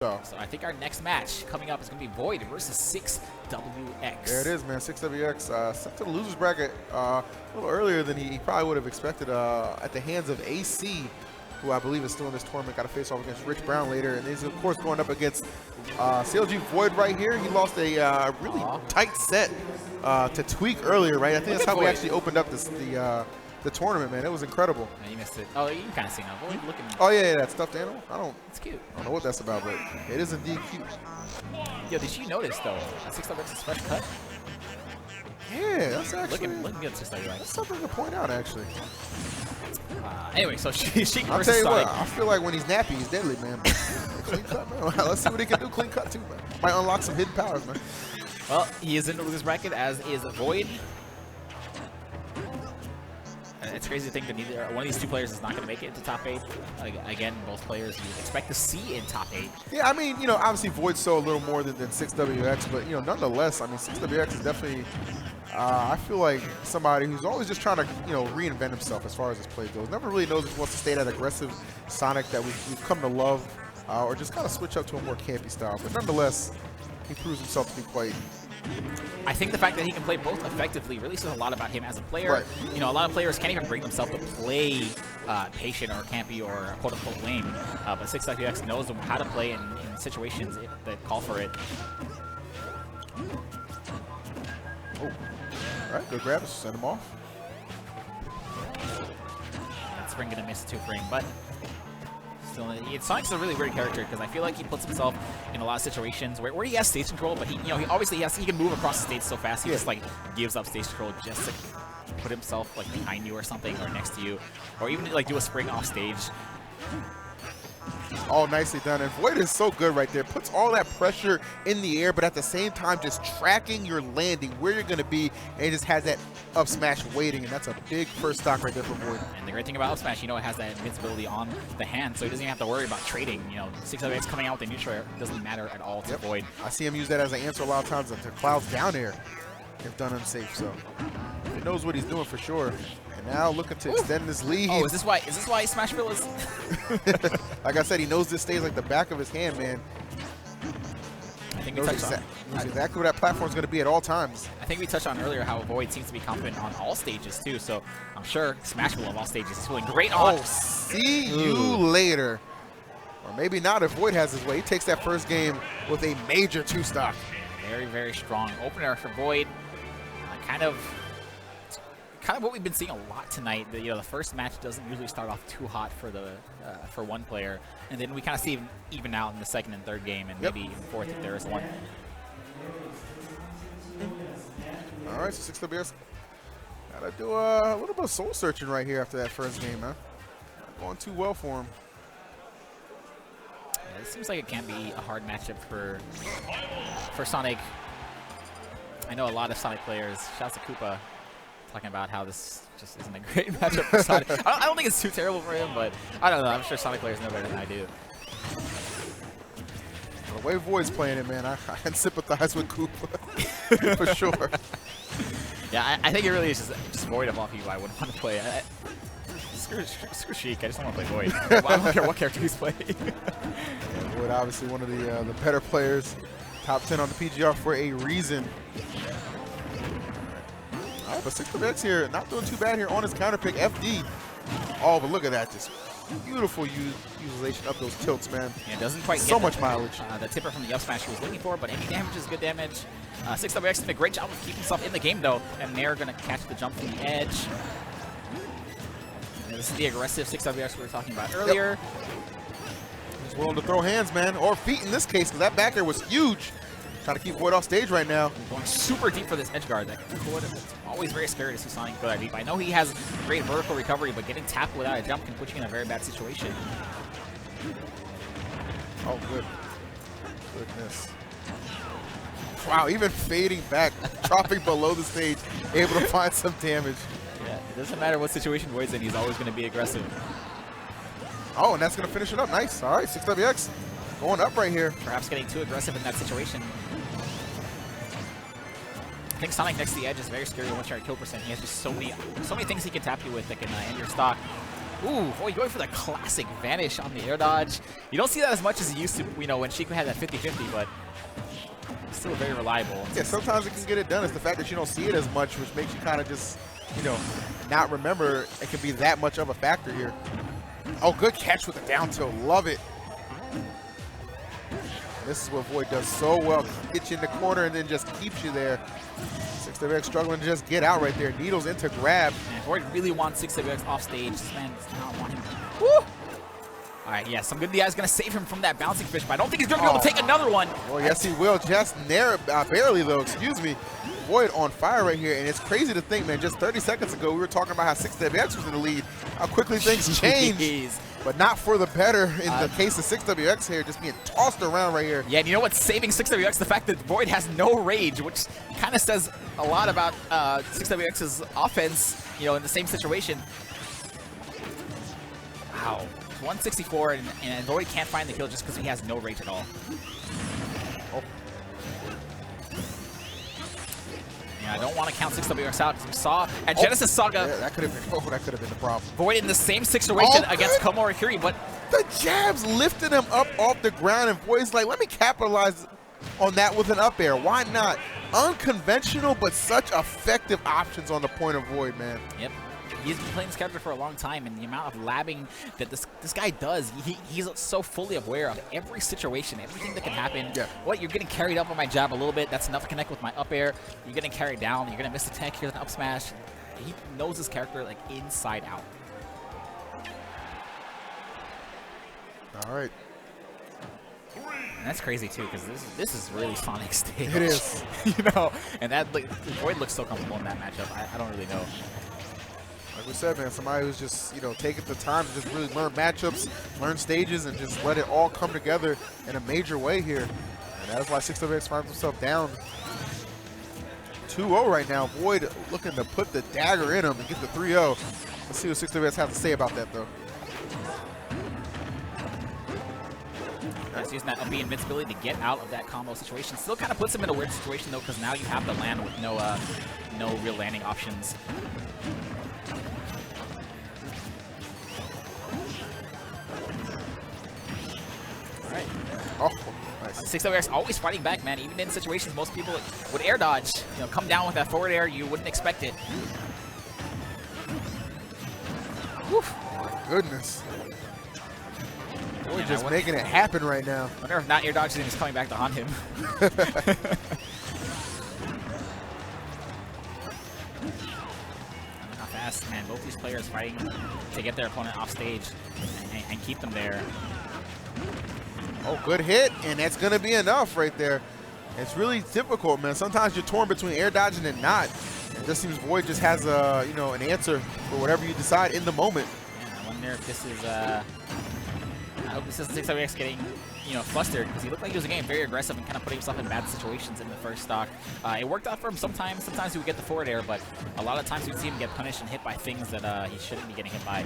So I think our next match coming up is going to be VoiD versus 6WX. There it is, man. 6WX sent to the loser's bracket a little earlier than he probably would have expected at the hands of AC, who I believe is still in this tournament. Got to face off against Rich Brown later. And he's, of course, going up against CLG VoiD right here. He lost a really tight set to Tweak earlier, right? I think that's how we actually opened up the tournament, man. It was incredible. No, you missed it. Oh, you can kind of see now. VoiD looking. Oh, yeah, that stuffed animal. It's cute. I don't know what that's about, but it is indeed cute. Yo, did you notice, though, that 6WX's fresh cut? Yeah, that's actually... Looking good, 6WX. That's something to point out, actually. Anyway, so Sheik I'll versus tell you Sonic. what, I feel like when he's nappy, he's deadly, man. Clean cut, man. Let's see what he can do. Clean cut, too, man. Might unlock some hidden powers, man. Well, he is in the loser's bracket, as is VoiD. It's crazy to think that neither one of these two players is not going to make it into top 8. Again, both players you expect to see in top 8. Yeah, I mean, obviously VoiD saw a little more than 6WX, but, nonetheless, I mean, 6WX is definitely, I feel like somebody who's always just trying to, reinvent himself as far as his play goes. Never really knows if he wants to stay that aggressive Sonic that we've come to love, or just kind of switch up to a more campy style. But nonetheless, he proves himself to be quite... I think the fact that he can play both effectively really says a lot about him as a player. Right. A lot of players can't even bring themselves to play patient or campy or quote-unquote lame, but 6WX knows how to play in situations that call for it. Oh, all right, good grab, send him off. That spring gonna miss a 2-frame, but still, Sonic's a really weird character because I feel like he puts himself in a lot of situations where he has stage control, but he obviously he can move across the stage so fast he just like gives up stage control just to put himself like behind you or something or next to you, or even like do a spring off stage. All nicely done, and VoiD is so good right there. Puts all that pressure in the air, but at the same time just tracking your landing, where you're going to be, and it just has that up smash waiting, and that's a big first stock right there for VoiD. And the great thing about up smash, it has that invincibility on the hand, so he doesn't even have to worry about trading. 6WX coming out with a neutral air doesn't matter at all to VoiD. I see him use that as an answer a lot of times to Cloud's down air if done unsafe, so he knows what he's doing for sure. And now looking to extend this lead. Oh, is this why Smashville is? Like I said, he knows this stage like the back of his hand, man. I think knows exactly where that platform is going to be at all times. I think we touched on earlier how VoiD seems to be confident on all stages too. So I'm sure Smashville of all stages is feeling great on. Oh, see you later. Or maybe not if VoiD has his way. He takes that first game with a major 2-stock. Very, very strong opener for VoiD. Kind of what we've been seeing a lot tonight. The first match doesn't usually start off too hot for one player, and then we kind of see even out in the second and third game, and maybe even fourth if there is one. All right, so 6WX gotta do a little bit of soul searching right here after that first game, man. Not going too well for him. Yeah, it seems like it can be a hard matchup for Sonic. I know a lot of Sonic players, shouts to Koopa, talking about how this just isn't a great matchup for Sonic. I don't think it's too terrible for him, but I don't know. I'm sure Sonic players know better than I do. The way VoiD's playing it, man, I can sympathize with Koopa for sure. Yeah, I think it really is just VoiD of all people I wouldn't want to play. Screw Sheik. I just don't want to play VoiD. I don't care what character he's playing. VoiD obviously one of the better players. Top 10 on the PGR for a reason. All right, but 6WX here, not doing too bad here on his counter pick. FD. Oh, but look at that. Just beautiful utilization of those tilts, man. Yeah, it doesn't quite so get much mileage. The tipper from the up smash he was looking for, but any damage is good damage. 6WX did a great job of keeping himself in the game, though, and they're going to catch the jump from the edge. And this is the aggressive 6WX we were talking about earlier. He's willing to throw hands, man, or feet in this case, because that back air was huge. Trying to keep VoiD off stage right now. Going super deep for this edge guard. It's always very scary to see Sonic go that deep. I know he has great vertical recovery, but getting tapped without a jump can put you in a very bad situation. Oh, good. Goodness. Wow, even fading back, dropping below the stage, able to find some damage. Yeah, it doesn't matter what situation VoiD's in, he's always going to be aggressive. Oh, and that's going to finish it up. Nice. All right, 6WX going up right here. Perhaps getting too aggressive in that situation. I think Sonic next to the edge is very scary once you're at kill percent. He has just so many things he can tap you with that can end your stock. Ooh, boy, going for the classic vanish on the air dodge. You don't see that as much as you used to, you know, when Sheik had that 50-50, but still very reliable. Yeah, sometimes it can get it done. It's the fact that you don't see it as much, which makes you kind of just, you know, not remember it can be that much of a factor here. Oh, good catch with the down tilt. Love it. This is what VoiD does so well. Gets you in the corner and then just keeps you there. 6WX struggling to just get out right there. Needles into grab. Man, VoiD really wants 6WX off stage. This man does not want him. Woo! All right, yeah, some good DI is going to save him from that bouncing fish, but I don't think he's going to be able to take another one. Well, yes, he will. Just barely, though. Excuse me. VoiD on fire right here, and it's crazy to think, man, just 30 seconds ago, we were talking about how 6WX was in the lead, how quickly things change, but not for the better in the case of 6WX here, just being tossed around right here. Yeah, and you know what's saving 6WX? The fact that VoiD has no rage, which kind of says a lot about 6WX's offense, you know, in the same situation. Wow. 164, and VoiD can't find the kill just because he has no rage at all. Oh. Yeah, I don't want to count 6WX out because we saw at Genesis Saga. Yeah, that could have been the problem. VoiD in the same situation against Komori Curie, but the jabs lifted him up off the ground, and VoiD's like, let me capitalize on that with an up air. Why not? Unconventional, but such effective options on the point of VoiD, man. Yep. He's been playing this character for a long time, and the amount of labbing that this guy does, he's so fully aware of every situation, everything that can happen. Yeah. What, you're getting carried up on my jab a little bit, that's enough to connect with my up air. You're getting carried down, you're going to miss the tech, here's an up smash. He knows his character like inside out. All right. And that's crazy too, because this is really Sonic stage. It is. You know, and that VoiD looks so comfortable in that matchup. I don't really know. Like we said, man, somebody who's just, you know, taking the time to just really learn matchups, learn stages, and just let it all come together in a major way here. And that's why 6WX finds himself down 2-0 right now. VoiD looking to put the dagger in him and get the 3-0. Let's see what 6WX has to say about that, though. He's using that up B invincibility to get out of that combo situation. Still kind of puts him in a weird situation, though, because now you have to land with no real landing options. Alright. Oh, nice. 6WX always fighting back, man. Even in situations most people would air dodge, you know, come down with that forward air, you wouldn't expect it. Whew. My goodness. We're just making it happen right now. I wonder if not air dodging is coming back to haunt him. How fast, man. Both these players fighting to get their opponent off stage and keep them there. Oh, good hit, and that's going to be enough right there. It's really difficult, man. Sometimes you're torn between air dodging and not. It just seems VoiD just has a, you know, an answer for whatever you decide in the moment. Yeah, I wonder if this is I hope this is 6WX getting, you know, flustered, because he looked like he was getting very aggressive and kind of putting himself in bad situations in the first stock. It worked out for him sometimes. Sometimes he would get the forward air, but a lot of times we'd see him get punished and hit by things that he shouldn't be getting hit by.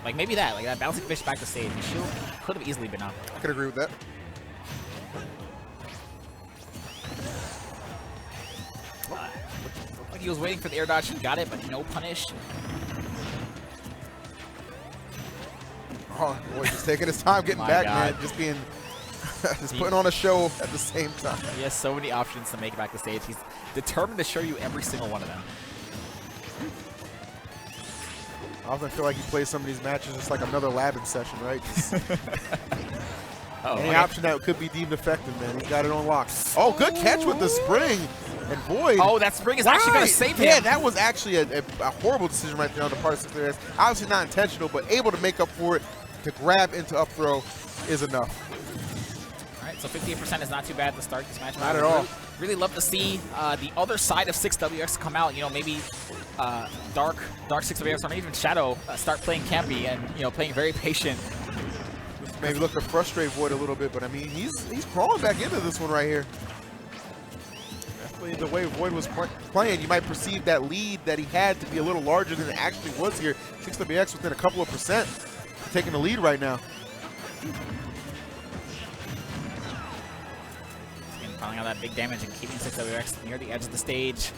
Like maybe that bouncing fish back to stage. He could have easily been up. I could agree with that. Looked like he was waiting for the air dodge. He got it, but no punish. Oh, boy, just taking his time getting back, man. Just being, just putting on a show at the same time. He has so many options to make it back to stage. He's determined to show you every single one of them. I often feel like he plays some of these matches just like another labbing session, right? Any option that could be deemed effective, man. He's got it on lock. Oh, good catch with the spring. And VoiD. Oh, that spring is actually going to save him. Yeah, that was actually a horrible decision right there on the part of 6WX. Obviously not intentional, but able to make up for it. To grab into up throw is enough. All right, so 58% is not too bad to start this match. Not at all. Really love to see the other side of 6WX come out. You know, maybe dark 6WX or even Shadow start playing campy and, you know, playing very patient. Maybe look to frustrate VoiD a little bit, but I mean, he's crawling back into this one right here. Definitely the way VoiD was playing, you might perceive that lead that he had to be a little larger than it actually was here. 6WX within a couple of percent. Taking the lead right now. And filing out that big damage and keeping 6WX near the edge of the stage.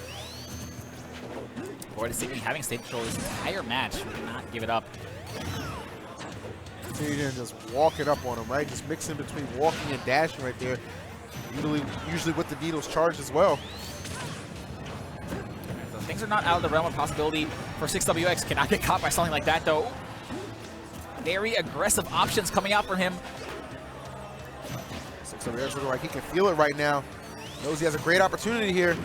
VoiD is having stage control this entire match. We cannot give it up. opportunity and just walk it up on him, right? Just mixing between walking and dashing right there. Usually with the needles charged as well. So things are not out of the realm of possibility for 6WX. Cannot get caught by something like that, though. Very aggressive options coming out for him. 6WX looking like he can feel it right now. Knows he has a great opportunity here.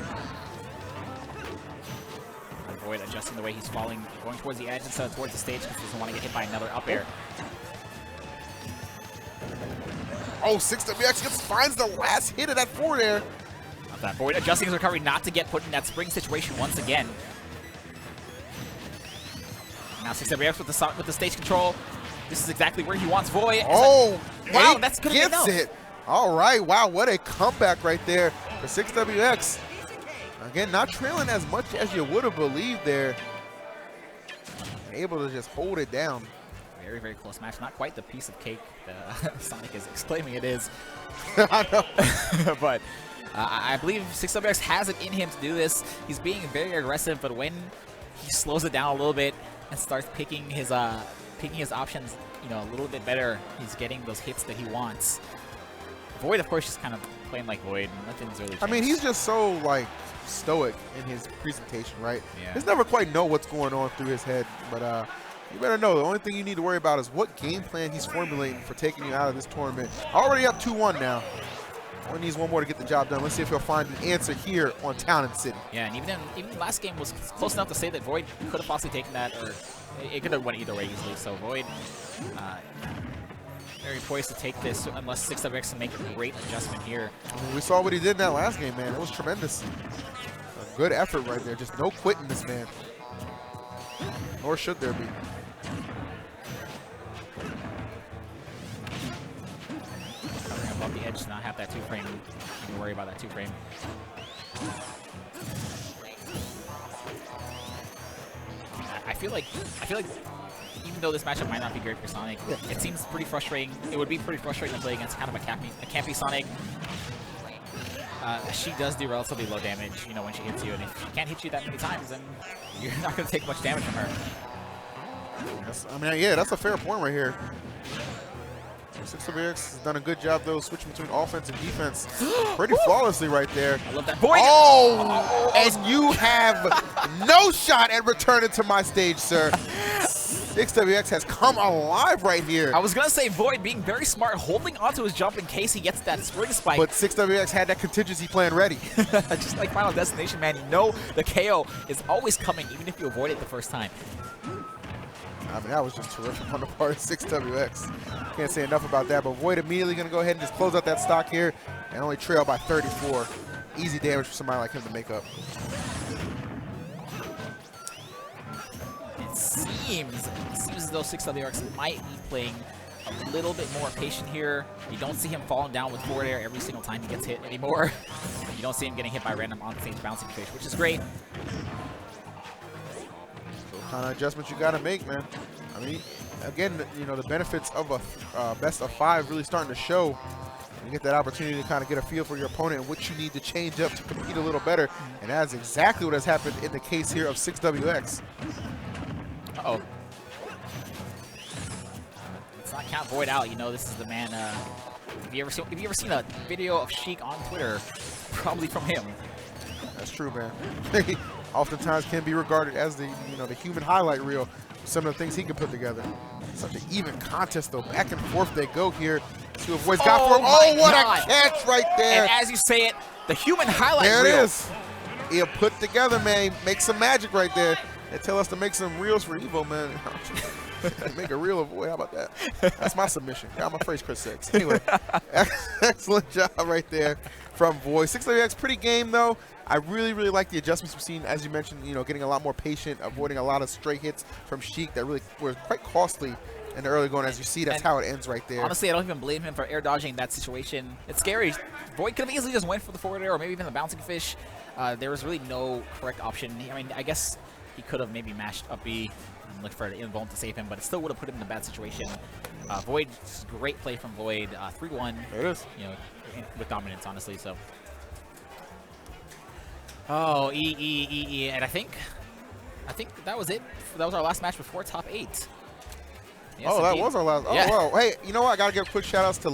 VoiD adjusting the way he's falling, going towards the edge instead of towards the stage because he doesn't want to get hit by another up air. Oh, 6WX finds the last hit of that forward air. That VoiD adjusting his recovery not to get put in that spring situation once again. Now 6WX with the stage control. This is exactly where he wants VoiD. Oh, wow, that's good gets enough. it. All right, wow, what a comeback right there for 6WX. Again, not trailing as much as you would have believed there. Able to just hold it down. Very, very close match. Not quite the piece of cake that Sonic is exclaiming it is. I know. But I believe 6WX has it in him to do this. He's being very aggressive, but when he slows it down a little bit and starts picking his options, you know, a little bit better, he's getting those hits that he wants. VoiD, of course, just kind of playing like VoiD. Nothing's really changed. I mean, he's just so, like, stoic in his presentation, right? Yeah. He's never quite know what's going on through his head, but you better know the only thing you need to worry about is what game plan he's formulating for taking you out of this tournament. Already up 2-1 now. Only needs one more to get the job done. Let's see if he'll find an answer here on Town and City. Yeah, and even last game was close enough to say that VoiD could have possibly taken that, or it could have went either way easily. So VoiD very poised to take this unless 6WX can make a great adjustment here. I mean, we saw what he did in that last game, man. It was tremendous. A good effort right there. Just no quitting this man. Nor should there be. Covering above the edge to not have that 2-frame. You can worry about that 2-frame. I feel like even though this matchup might not be great for Sonic, it seems pretty frustrating. It would be pretty frustrating to play against kind of a campy Sonic. She does do relatively low damage, you know, when she hits you, and if she can't hit you that many times, then you're not going to take much damage from her. I mean, yeah, that's a fair point right here. 6WX has done a good job, though, switching between offense and defense pretty flawlessly right there. I love that. VoiD! Oh, and you have no shot at returning to my stage, sir. 6WX has come alive right here. I was going to say VoiD being very smart, holding onto his jump in case he gets that spring spike. But 6WX had that contingency plan ready. Just like Final Destination, man, you know the KO is always coming, even if you avoid it the first time. I mean, that was just terrific on the part of 6WX. Can't say enough about that, but VoiD immediately going to go ahead and just close out that stock here and only trail by 34. Easy damage for somebody like him to make up. It seems as though 6WX might be playing a little bit more patient here. You don't see him falling down with forward air every single time he gets hit anymore. You don't see him getting hit by random on-stage bouncing fish, which is great. Kind of adjustments you got to make, man. I mean, again, you know, the benefits of a best of 5 really starting to show. You get that opportunity to kind of get a feel for your opponent and what you need to change up to compete a little better. And that's exactly what has happened in the case here of 6WX. Uh-oh. Let's not count VoiD out. You know, this is the man. If you ever seen a video of Sheik on Twitter, probably from him. That's true, man. Oftentimes can be regarded as the human highlight reel. Some of the things he can put together. Such an even contest, though. Back and forth they go here. See what VoiD's got for him. Oh, what a catch right there! And as you say it, the human highlight reel. There it is. He'll put together, man. Make some magic right there. They tell us to make some reels for Evo, man. Make a reel of VoiD. How about that? That's my submission. Got my phrase, Chris 6. Anyway, excellent job right there from VoiD. 6WX, pretty game, though. I really, really like the adjustments we've seen, as you mentioned, you know, getting a lot more patient, avoiding a lot of stray hits from Sheik that really were quite costly in the early going. As you see, that's how it ends right there. Honestly, I don't even blame him for air dodging that situation. It's scary. VoiD could have easily just went for the forward air or maybe even the bouncing fish. There was really no correct option. I mean, I guess he could have maybe mashed up B and looked for an invuln to save him, but it still would have put him in a bad situation. VoiD, great play from VoiD. 3-1. There it is. You know, with dominance, honestly. So. Oh, and I think that was it. That was our last match before top 8. Yes, oh, that indeed. was our last. Oh, Yeah. well. Hey, you know what? I got to give quick shout outs to